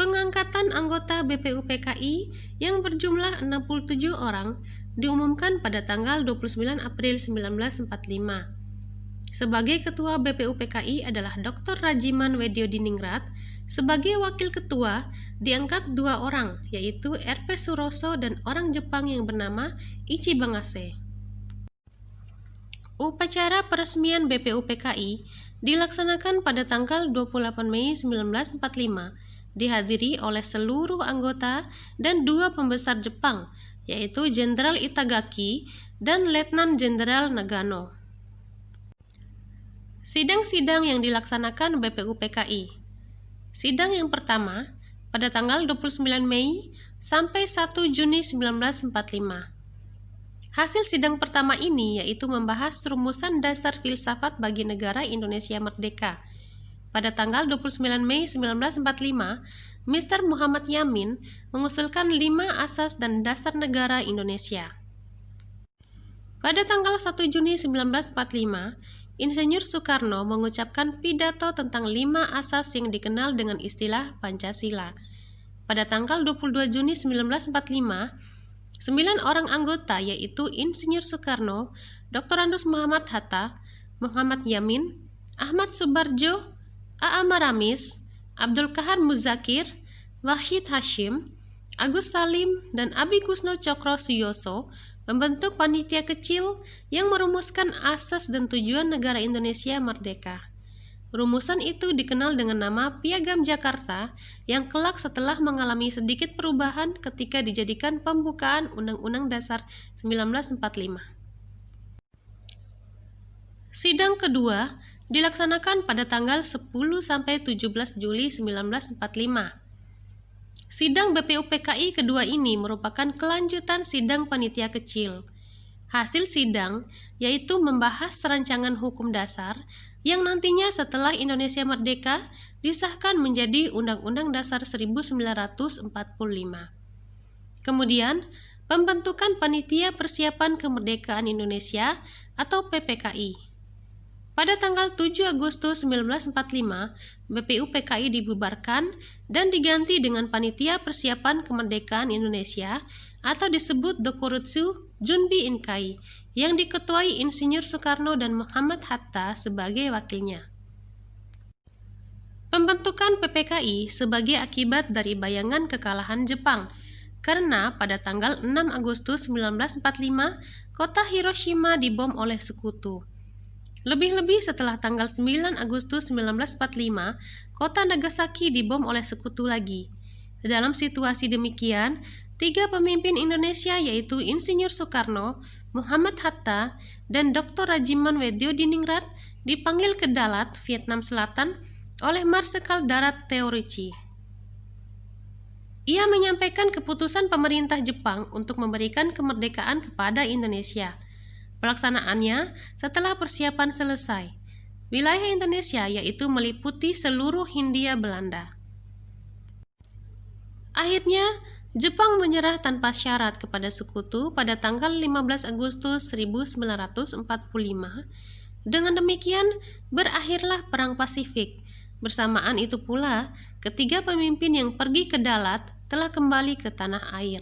Pengangkatan anggota BPUPKI yang berjumlah 67 orang diumumkan pada tanggal 29 April 1945. Sebagai Ketua BPUPKI adalah Dr. Rajiman Wedyodiningrat. Sebagai Wakil Ketua diangkat 2 orang, yaitu R.P. Suroso dan orang Jepang yang bernama Ichi Bangase. Upacara peresmian BPUPKI dilaksanakan pada tanggal 28 Mei 1945, dihadiri oleh seluruh anggota dan 2 pembesar Jepang, yaitu Jenderal Itagaki dan Letnan Jenderal Nagano. Sidang-sidang yang dilaksanakan BPUPKI. Sidang yang pertama pada tanggal 29 Mei sampai 1 Juni 1945. Hasil sidang pertama ini yaitu membahas rumusan dasar filsafat bagi negara Indonesia merdeka. Pada tanggal 29 Mei 1945, Mr. Muhammad Yamin mengusulkan 5 asas dan dasar negara Indonesia. Pada tanggal 1 Juni 1945, Insinyur Soekarno mengucapkan pidato tentang 5 asas yang dikenal dengan istilah Pancasila. Pada tanggal 22 Juni 1945, 9 orang anggota yaitu Insinyur Soekarno, Dr. Andes Muhammad Hatta, Muhammad Yamin, Ahmad Subarjo, A.A. Maramis, Abdul Kahar Muzakir, Wahid Hashim, Agus Salim, dan Abi Kusno Cokro Suyoso membentuk panitia kecil yang merumuskan asas dan tujuan negara Indonesia merdeka. Rumusan itu dikenal dengan nama Piagam Jakarta yang kelak setelah mengalami sedikit perubahan ketika dijadikan pembukaan Undang-Undang Dasar 1945. Sidang kedua dilaksanakan pada tanggal 10 sampai 17 Juli 1945. Sidang BPUPKI kedua ini merupakan kelanjutan sidang panitia kecil. Hasil sidang yaitu membahas rancangan hukum dasar yang nantinya setelah Indonesia merdeka disahkan menjadi Undang-Undang Dasar 1945. Kemudian, pembentukan Panitia Persiapan Kemerdekaan Indonesia atau PPKI. Pada tanggal 7 Agustus 1945, BPUPKI dibubarkan dan diganti dengan Panitia Persiapan Kemerdekaan Indonesia atau disebut Dokurutsu Junbi Inkai yang diketuai Insinyur Soekarno dan Muhammad Hatta sebagai wakilnya. Pembentukan PPKI sebagai akibat dari bayangan kekalahan Jepang, karena pada tanggal 6 Agustus 1945, kota Hiroshima dibom oleh sekutu. Lebih-lebih setelah tanggal 9 Agustus 1945, kota Nagasaki dibom oleh sekutu lagi. Dalam situasi demikian, 3 pemimpin Indonesia yaitu Insinyur Soekarno, Muhammad Hatta, dan Dr. Rajiman Wedyodiningrat dipanggil ke Dalat, Vietnam Selatan oleh Marsekal Darat Teorici. Ia menyampaikan keputusan pemerintah Jepang untuk memberikan kemerdekaan kepada Indonesia. Pelaksanaannya setelah persiapan selesai. Wilayah Indonesia yaitu meliputi seluruh Hindia Belanda. Akhirnya, Jepang menyerah tanpa syarat kepada sekutu pada tanggal 15 Agustus 1945. Dengan demikian, berakhirlah Perang Pasifik. Bersamaan itu pula, ketiga pemimpin yang pergi ke Dalat telah kembali ke tanah air.